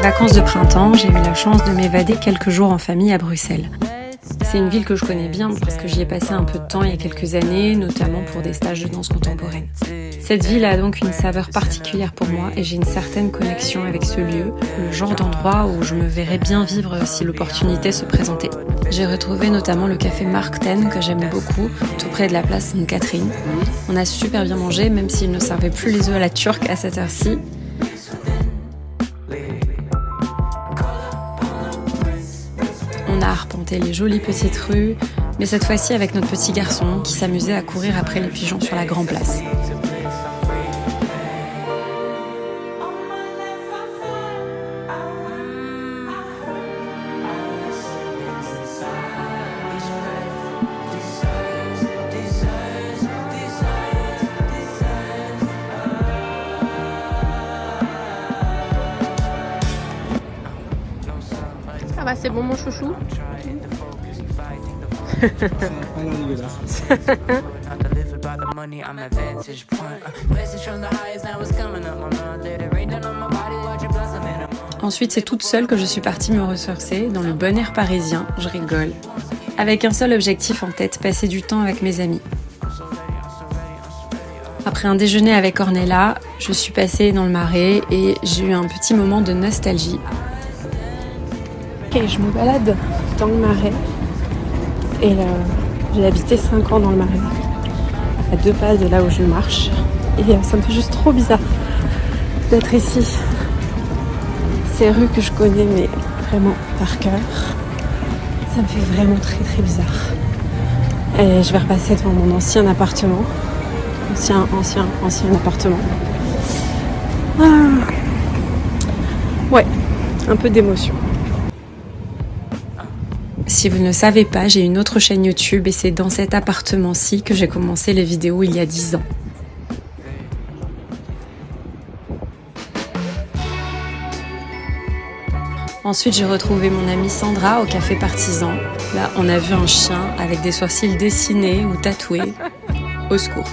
vacances de printemps, j'ai eu la chance de m'évader quelques jours en famille à Bruxelles. C'est une ville que je connais bien parce que j'y ai passé un peu de temps il y a quelques années, notamment pour des stages de danse contemporaine. Cette ville a donc une saveur particulière pour moi et j'ai une certaine connexion avec ce lieu, le genre d'endroit où je me verrais bien vivre si l'opportunité se présentait. J'ai retrouvé notamment le café Mark Ten que j'aime beaucoup, tout près de la place Sainte-Catherine. On a super bien mangé, même s'il ne servait plus les œufs à la turque à cette heure-ci. On a arpenté les jolies petites rues, mais cette fois-ci avec notre petit garçon qui s'amusait à courir après les pigeons sur la Grand Place. Ah bah c'est bon mon chouchou. Ensuite, c'est toute seule que je suis partie me ressourcer dans le bon air parisien, je rigole. Avec un seul objectif en tête, passer du temps avec mes amis. Après un déjeuner avec Ornella, je suis passée dans le Marais et j'ai eu un petit moment de nostalgie. Ok, je me balade dans le Marais et j'ai habité 5 ans dans le Marais, à 2 pas de là où je marche et ça me fait juste trop bizarre d'être ici. Ces rues que je connais mais vraiment par cœur, ça me fait vraiment très très bizarre. Et je vais repasser devant mon ancien appartement, ancien appartement. Ah. Ouais, un peu d'émotion. Si vous ne le savez pas, j'ai une autre chaîne YouTube et c'est dans cet appartement-ci que j'ai commencé les vidéos il y a 10 ans. Ensuite, j'ai retrouvé mon amie Sandra au café Partisan. Là, on a vu un chien avec des sourcils dessinés ou tatoués. Au secours.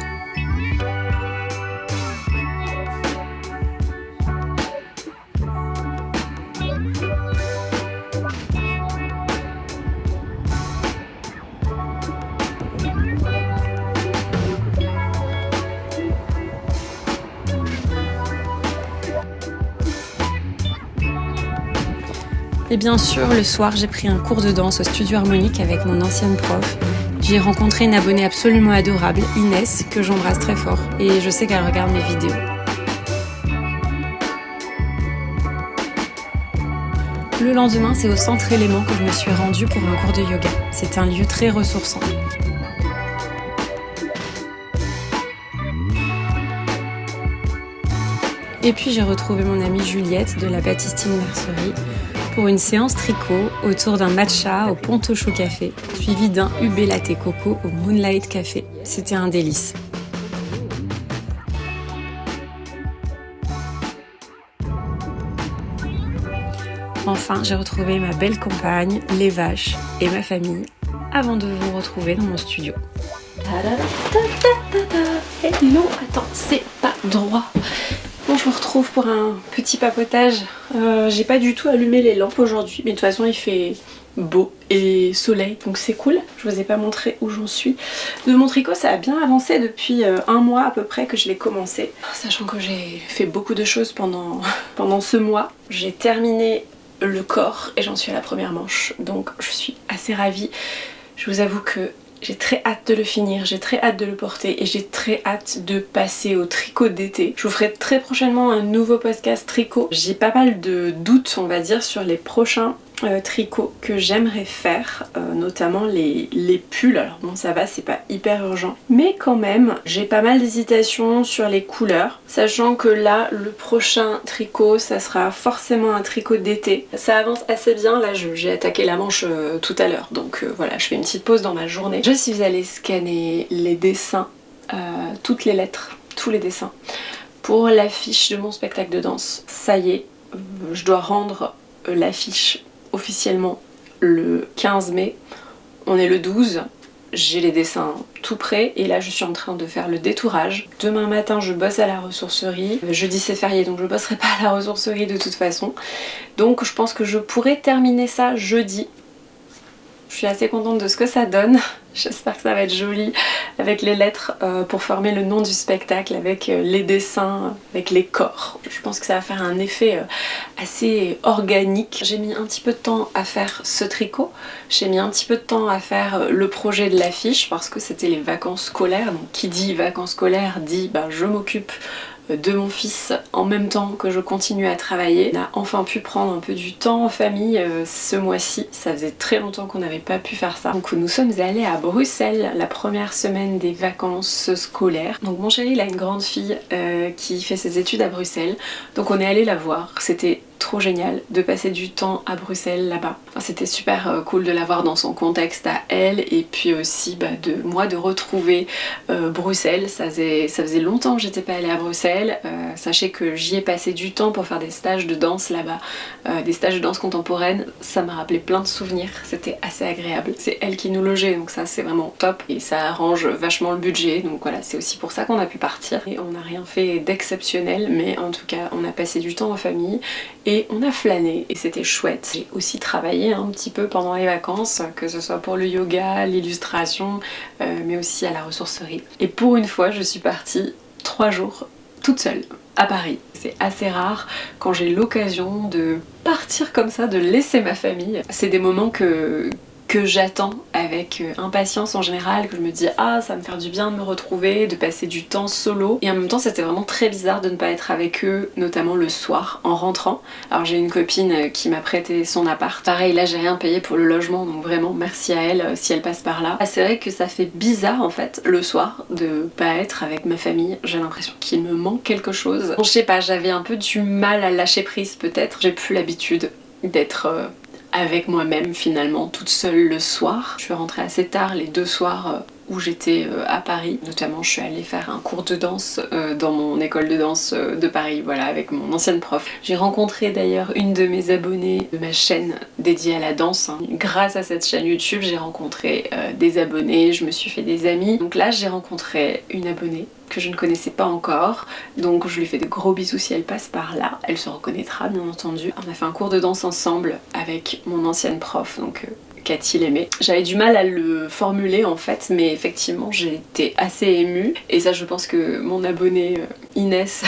Et bien sûr, le soir, j'ai pris un cours de danse au studio harmonique avec mon ancienne prof. J'y ai rencontré une abonnée absolument adorable, Inès, que j'embrasse très fort. Et je sais qu'elle regarde mes vidéos. Le lendemain, c'est au Centre Élément que je me suis rendue pour un cours de yoga. C'est un lieu très ressourçant. Et puis j'ai retrouvé mon amie Juliette de la Baptistine Mercerie pour une séance tricot autour d'un matcha au Ponto Chaud Café, suivi d'un UB Latte Coco au Moonlight Café. C'était un délice. Enfin, j'ai retrouvé ma belle compagne, les vaches et ma famille avant de vous retrouver dans mon studio. Hello, attends, c'est pas droit. Bon, je vous retrouve pour un petit papotage. J'ai pas du tout allumé les lampes aujourd'hui, mais de toute façon il fait beau et soleil, donc c'est cool. Je vous ai pas montré où j'en suis. De mon tricot, ça a bien avancé depuis un mois à peu près que je l'ai commencé. Sachant que j'ai fait beaucoup de choses pendant ce mois. J'ai terminé le corps et j'en suis à la première manche, donc je suis assez ravie. Je vous avoue que j'ai très hâte de le finir, j'ai très hâte de le porter et j'ai très hâte de passer au tricot d'été. Je vous ferai très prochainement un nouveau podcast tricot. J'ai pas mal de doutes, on va dire, sur les prochains tricots que j'aimerais faire, notamment les pulls. Alors bon, ça va, c'est pas hyper urgent, mais quand même j'ai pas mal d'hésitations sur les couleurs, sachant que là le prochain tricot ça sera forcément un tricot d'été. Ça avance assez bien, là j'ai attaqué la manche tout à l'heure, donc voilà, je fais une petite pause dans ma journée. Je suis allée scanner les dessins, toutes les lettres, tous les dessins pour l'affiche de mon spectacle de danse. Ça y est, je dois rendre l'affiche officiellement le 15 mai, on est le 12, j'ai les dessins tout prêts et là je suis en train de faire le détourage. Demain matin je bosse à la ressourcerie, jeudi c'est férié donc je bosserai pas à la ressourcerie de toute façon. Donc je pense que je pourrais terminer ça jeudi. Je suis assez contente de ce que ça donne, j'espère que ça va être joli avec les lettres pour former le nom du spectacle, avec les dessins, avec les corps. Je pense que ça va faire un effet assez organique. J'ai mis un petit peu de temps à faire ce tricot, j'ai mis un petit peu de temps à faire le projet de l'affiche parce que c'était les vacances scolaires, donc qui dit vacances scolaires dit je m'occupe de mon fils en même temps que je continue à travailler. On a enfin pu prendre un peu du temps en famille ce mois-ci. Ça faisait très longtemps qu'on n'avait pas pu faire ça. Donc nous sommes allés à Bruxelles la première semaine des vacances scolaires. Donc mon chéri il a une grande fille qui fait ses études à Bruxelles. Donc on est allé la voir. C'était trop génial de passer du temps à Bruxelles là-bas. Enfin, c'était super cool de la voir dans son contexte à elle et puis aussi de moi de retrouver Bruxelles. Ça faisait longtemps que j'étais pas allée à Bruxelles. Sachez que j'y ai passé du temps pour faire des stages de danse là-bas, des stages de danse contemporaine. Ça m'a rappelé plein de souvenirs, c'était assez agréable. C'est elle qui nous logeait donc ça c'est vraiment top et ça arrange vachement le budget donc voilà c'est aussi pour ça qu'on a pu partir. Et on n'a rien fait d'exceptionnel mais en tout cas on a passé du temps en famille et on a flâné et c'était chouette. J'ai aussi travaillé un petit peu pendant les vacances, que ce soit pour le yoga, l'illustration, mais aussi à la ressourcerie. Et pour une fois, je suis partie 3 jours toute seule à Paris. C'est assez rare quand j'ai l'occasion de partir comme ça, de laisser ma famille. C'est des moments que j'attends avec impatience en général, que je me dis ah ça va me faire du bien de me retrouver, de passer du temps solo et en même temps c'était vraiment très bizarre de ne pas être avec eux, notamment le soir en rentrant. Alors j'ai une copine qui m'a prêté son appart, pareil là j'ai rien payé pour le logement donc vraiment merci à elle si elle passe par là. Ah, c'est vrai que ça fait bizarre en fait le soir de pas être avec ma famille, j'ai l'impression qu'il me manque quelque chose. Bon, je sais pas, j'avais un peu du mal à lâcher prise peut-être, j'ai plus l'habitude d'être avec moi-même finalement, toute seule le soir. Je suis rentrée assez tard les 2 soirs où j'étais à Paris. Notamment je suis allée faire un cours de danse dans mon école de danse de Paris, voilà, avec mon ancienne prof. J'ai rencontré d'ailleurs une de mes abonnées de ma chaîne dédiée à la danse. Grâce à cette chaîne YouTube, j'ai rencontré des abonnés, je me suis fait des amis. Donc là j'ai rencontré une abonnée que je ne connaissais pas encore, donc je lui fais de gros bisous si elle passe par là, elle se reconnaîtra bien entendu. On a fait un cours de danse ensemble avec mon ancienne prof, donc Cathy l'aimait. J'avais du mal à le formuler en fait, mais effectivement j'ai été assez émue, et ça je pense que mon abonnée Inès,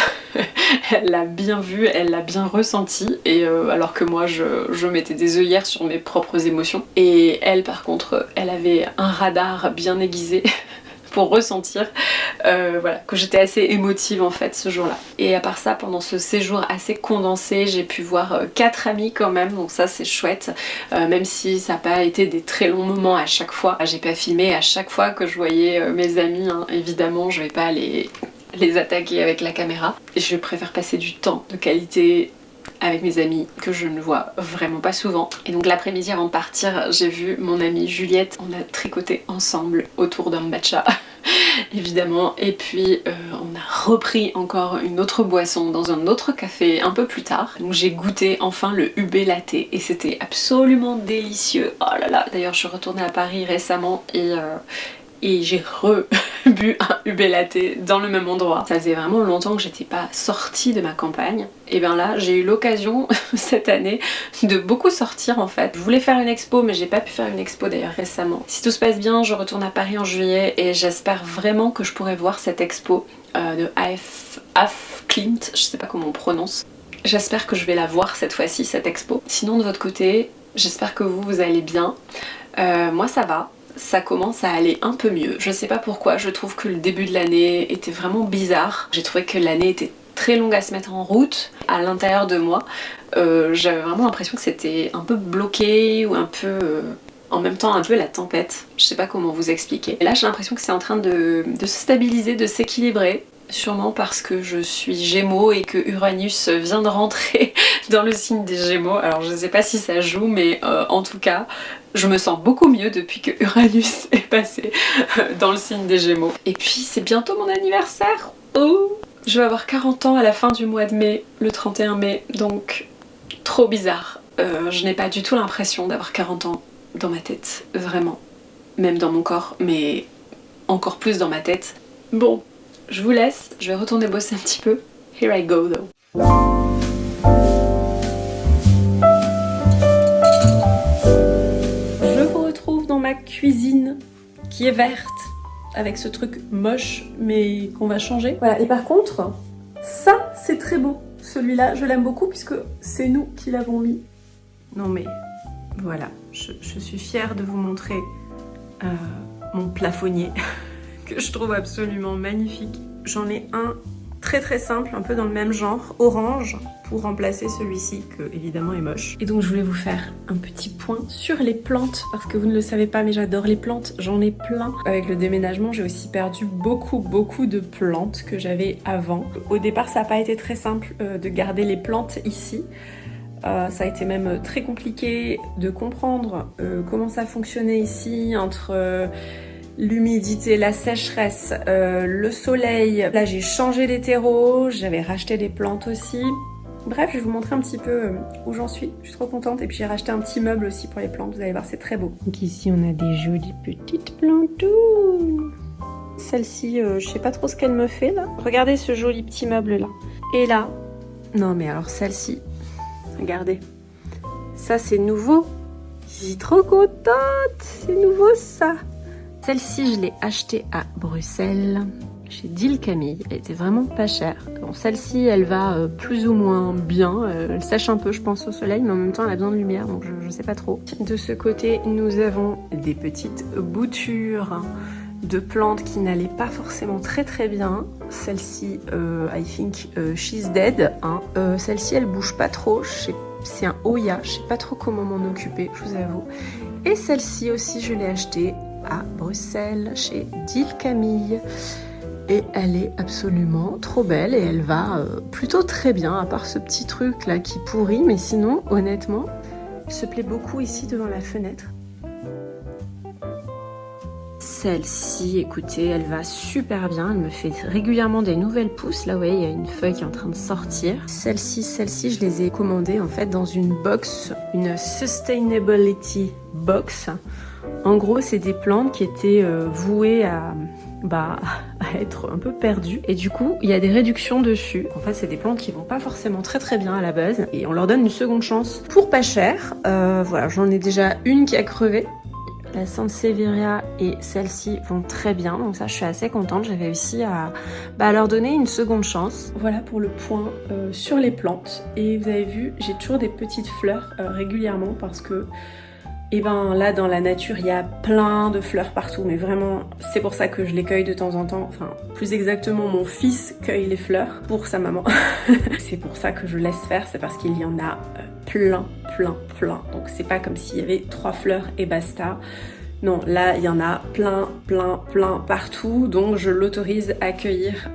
elle l'a bien vu, elle l'a bien ressenti, et alors que moi je mettais des œillères sur mes propres émotions, et elle par contre, elle avait un radar bien aiguisé pour ressentir voilà, que j'étais assez émotive en fait ce jour-là. Et à part ça, pendant ce séjour assez condensé, j'ai pu voir 4 amis quand même, donc ça c'est chouette, même si ça n'a pas été des très longs moments à chaque fois. J'ai pas filmé à chaque fois que je voyais mes amis, évidemment je vais pas les attaquer avec la caméra. Je préfère passer du temps de qualité avec mes amis que je ne vois vraiment pas souvent. Et donc l'après-midi avant de partir, j'ai vu mon amie Juliette, on a tricoté ensemble autour d'un matcha évidemment, et puis on a repris encore une autre boisson dans un autre café un peu plus tard. Donc j'ai goûté enfin le UB latte et c'était absolument délicieux. Oh là là, d'ailleurs je suis retournée à Paris récemment et j'ai bu un UB latte dans le même endroit. Ça faisait vraiment longtemps que j'étais pas sortie de ma campagne. Et bien là, j'ai eu l'occasion cette année de beaucoup sortir en fait. Je voulais faire une expo, mais j'ai pas pu faire une expo d'ailleurs récemment. Si tout se passe bien, je retourne à Paris en juillet et j'espère vraiment que je pourrai voir cette expo de AF Klimt, je sais pas comment on prononce. J'espère que je vais la voir cette fois-ci, cette expo. Sinon de votre côté, j'espère que vous allez bien. Moi ça va. Ça commence à aller un peu mieux. Je sais pas pourquoi, je trouve que le début de l'année était vraiment bizarre. J'ai trouvé que l'année était très longue à se mettre en route à l'intérieur de moi. J'avais vraiment l'impression que c'était un peu bloqué ou un peu... en même temps un peu la tempête. Je sais pas comment vous expliquer. Et là j'ai l'impression que c'est en train de se stabiliser, de s'équilibrer. Sûrement parce que je suis Gémeaux et que Uranus vient de rentrer dans le signe des Gémeaux. Alors je sais pas si ça joue, mais en tout cas, je me sens beaucoup mieux depuis que Uranus est passé dans le signe des Gémeaux. Et puis c'est bientôt mon anniversaire. Oh, je vais avoir 40 ans à la fin du mois de mai, le 31 mai, donc trop bizarre. Je n'ai pas du tout l'impression d'avoir 40 ans dans ma tête, vraiment. même dans mon corps, mais encore plus dans ma tête. Bon, je vous laisse, je vais retourner bosser un petit peu. Here I go though. Je vous retrouve dans ma cuisine qui est verte, avec ce truc moche mais qu'on va changer. Voilà, et par contre, ça c'est très beau. Celui-là, je l'aime beaucoup puisque c'est nous qui l'avons mis. Non mais voilà, je suis fière de vous montrer mon plafonnier que je trouve absolument magnifique. J'en ai un très simple, un peu dans le même genre, orange, pour remplacer celui-ci qui évidemment est moche. Et donc je voulais vous faire un petit point sur les plantes, parce que vous ne le savez pas mais j'adore les plantes, j'en ai plein. Avec le déménagement j'ai aussi perdu beaucoup de plantes que j'avais avant. Au départ ça n'a pas été très simple de garder les plantes ici. Ça a été même très compliqué de comprendre comment ça fonctionnait ici entre l'humidité, la sécheresse, le soleil. Là j'ai changé les terreaux, j'avais racheté des plantes aussi. Bref, je vais vous montrer un petit peu où j'en suis. Je suis trop contente. Et puis j'ai racheté un petit meuble aussi pour les plantes, vous allez voir, c'est très beau. Donc ici on a des jolies petites plantounes. Celle-ci, je sais pas trop ce qu'elle me fait là. Regardez ce joli petit meuble là. Et là, non mais alors celle-ci, regardez. Ça c'est nouveau. Je suis trop contente, c'est nouveau ça. Celle-ci, je l'ai achetée à Bruxelles, chez Deal Camille. Elle était vraiment pas chère. Bon, celle-ci, elle va plus ou moins bien. Elle sèche un peu, je pense, au soleil, mais en même temps, elle a besoin de lumière, donc je sais pas trop. De ce côté, nous avons des petites boutures de plantes qui n'allaient pas forcément très bien. Celle-ci, I think she's dead. Hein. Celle-ci, elle bouge pas trop. C'est un Oya, je sais pas trop comment m'en occuper, je vous avoue. Et celle-ci aussi, je l'ai achetée à Bruxelles chez Deal Camille et elle est absolument trop belle et elle va plutôt très bien, à part ce petit truc là qui pourrit, mais sinon honnêtement il se plaît beaucoup ici devant la fenêtre. Celle-ci, écoutez, elle va super bien, elle me fait régulièrement des nouvelles pousses. Là, vous voyez, il y a une feuille qui est en train de sortir. Celle-ci, je les ai commandées en fait dans une box, une Sustainability Box. En gros, c'est des plantes qui étaient vouées à être un peu perdues. Et du coup, il y a des réductions dessus. En fait, c'est des plantes qui vont pas forcément très bien à la base. Et on leur donne une seconde chance pour pas cher. Voilà, j'en ai déjà une qui a crevé. La Sansevieria et celle-ci vont très bien, donc ça je suis assez contente, j'ai réussi à leur donner une seconde chance. Voilà pour le point sur les plantes. Et vous avez vu, j'ai toujours des petites fleurs régulièrement parce que là dans la nature il y a plein de fleurs partout, mais vraiment c'est pour ça que je les cueille de temps en temps. Enfin plus exactement mon fils cueille les fleurs pour sa maman. C'est pour ça que je laisse faire, c'est parce qu'il y en a plein. Donc c'est pas comme s'il y avait 3 fleurs et basta. Non, là il y en a plein partout, donc je l'autorise à cueillir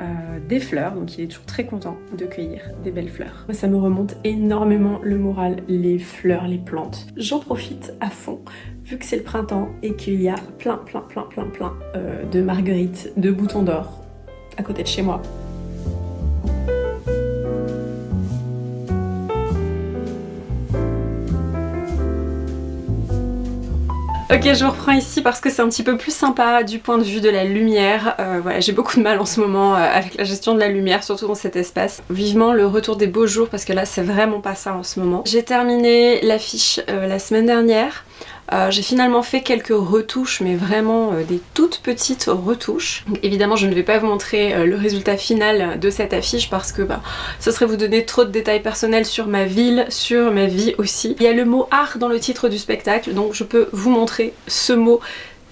des fleurs, donc il est toujours très content de cueillir des belles fleurs. Moi, ça me remonte énormément le moral, les fleurs, les plantes. J'en profite à fond, vu que c'est le printemps et qu'il y a plein de marguerites, de boutons d'or à côté de chez moi. Ok, je reprends ici parce que c'est un petit peu plus sympa du point de vue de la lumière. Voilà, j'ai beaucoup de mal en ce moment avec la gestion de la lumière, surtout dans cet espace. Vivement le retour des beaux jours parce que là c'est vraiment pas ça en ce moment. J'ai terminé l'affiche la semaine dernière. J'ai finalement fait quelques retouches, mais vraiment des toutes petites retouches. Donc, évidemment je ne vais pas vous montrer le résultat final de cette affiche parce que ce serait vous donner trop de détails personnels sur ma ville, sur ma vie aussi. Il y a le mot art dans le titre du spectacle, donc je peux vous montrer ce mot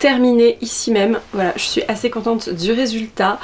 terminé ici même. Voilà, je suis assez contente du résultat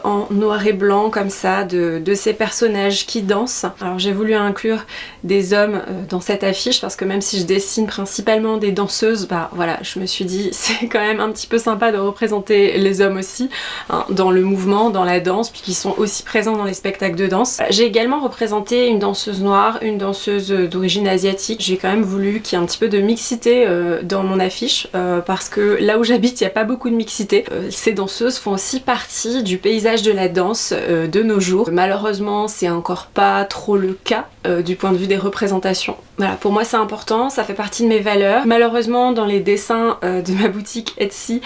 en noir et blanc comme ça de ces personnages qui dansent. Alors j'ai voulu inclure des hommes dans cette affiche parce que même si je dessine principalement des danseuses, voilà, je me suis dit c'est quand même un petit peu sympa de représenter les hommes aussi hein, dans le mouvement, dans la danse, puis qui sont aussi présents dans les spectacles de danse. J'ai également représenté une danseuse noire, une danseuse d'origine asiatique. J'ai quand même voulu qu'il y ait un petit peu de mixité dans mon affiche parce que là là où j'habite il n'y a pas beaucoup de mixité. Ces danseuses font aussi partie du paysage de la danse de nos jours. Malheureusement c'est encore pas trop le cas du point de vue des représentations. Voilà, pour moi c'est important, ça fait partie de mes valeurs. Malheureusement dans les dessins de ma boutique Etsy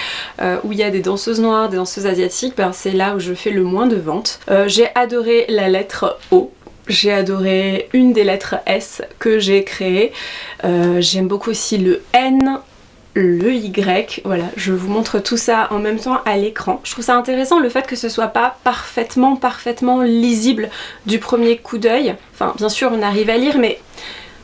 où il y a des danseuses noires, des danseuses asiatiques, ben, c'est là où je fais le moins de ventes. J'ai adoré la lettre O. J'ai adoré une des lettres S que j'ai créée. J'aime beaucoup aussi le N, le Y. Voilà, je vous montre tout ça en même temps à l'écran. Je trouve ça intéressant le fait que ce soit pas parfaitement lisible du premier coup d'œil. Enfin, bien sûr, on arrive à lire, mais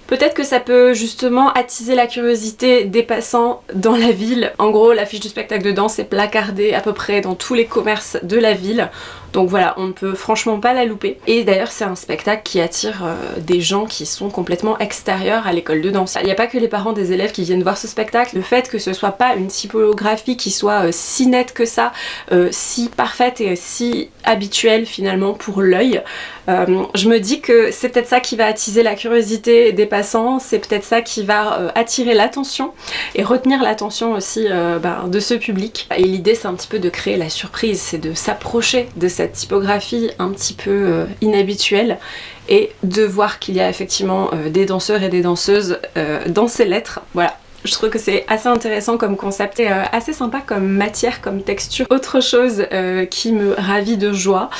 peut-être que ça peut justement attiser la curiosité des passants dans la ville. En gros, l'affiche du spectacle de danse est placardée à peu près dans tous les commerces de la ville. Donc voilà, on ne peut franchement pas la louper. Et d'ailleurs c'est un spectacle qui attire des gens qui sont complètement extérieurs à l'école de danse. Il n'y a pas que les parents des élèves qui viennent voir ce spectacle. Le fait que ce soit pas une typographie qui soit si nette que ça, si parfaite et si habituelle finalement pour l'œil, je me dis que c'est peut-être ça qui va attiser la curiosité des passants, c'est peut-être ça qui va attirer l'attention et retenir l'attention aussi de ce public. Et l'idée c'est un petit peu de créer la surprise, c'est de s'approcher de cette typographie un petit peu inhabituelle et de voir qu'il y a effectivement des danseurs et des danseuses dans ces lettres. Voilà. Je trouve que c'est assez intéressant comme concept et assez sympa comme matière, comme texture. Autre chose qui me ravit de joie,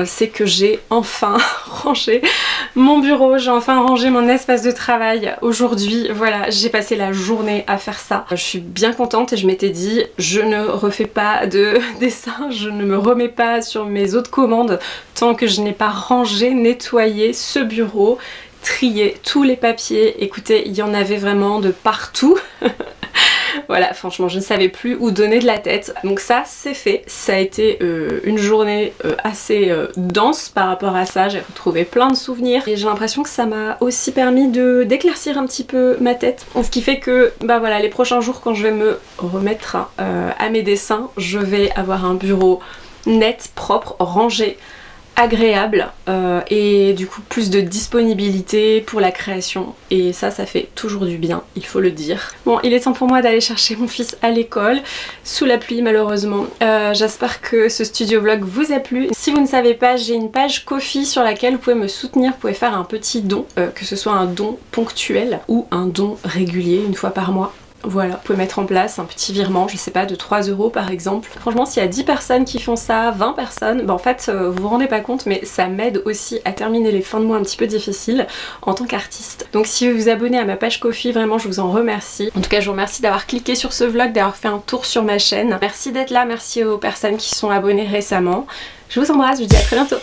c'est que j'ai enfin rangé mon bureau, j'ai enfin rangé mon espace de travail aujourd'hui. Voilà, j'ai passé la journée à faire ça. Je suis bien contente et je m'étais dit, je ne refais pas de dessin, je ne me remets pas sur mes autres commandes tant que je n'ai pas rangé, nettoyé ce bureau, trier tous les papiers. Écoutez, il y en avait vraiment de partout. Voilà, franchement je ne savais plus où donner de la tête. Donc ça c'est fait, ça a été une journée assez dense par rapport à ça. J'ai retrouvé plein de souvenirs et j'ai l'impression que ça m'a aussi permis d'éclaircir un petit peu ma tête. Ce qui fait que bah voilà, les prochains jours quand je vais me remettre à mes dessins, je vais avoir un bureau net, propre, rangé, agréable et du coup plus de disponibilité pour la création et ça fait toujours du bien, il faut le dire. Bon, il est temps pour moi d'aller chercher mon fils à l'école sous la pluie malheureusement. J'espère que ce studio vlog vous a plu. Si vous ne savez pas, j'ai une page Ko-fi sur laquelle vous pouvez me soutenir, vous pouvez faire un petit don, que ce soit un don ponctuel ou un don régulier une fois par mois. Voilà, vous pouvez mettre en place un petit virement, je sais pas, de 3 € par exemple. Franchement, s'il y a 10 personnes qui font ça, 20 personnes, bah en fait, vous vous rendez pas compte, mais ça m'aide aussi à terminer les fins de mois un petit peu difficiles en tant qu'artiste. Donc si vous vous abonnez à ma page Ko-fi, vraiment, je vous en remercie. En tout cas, je vous remercie d'avoir cliqué sur ce vlog, d'avoir fait un tour sur ma chaîne. Merci d'être là, merci aux personnes qui sont abonnées récemment. Je vous embrasse, je vous dis à très bientôt.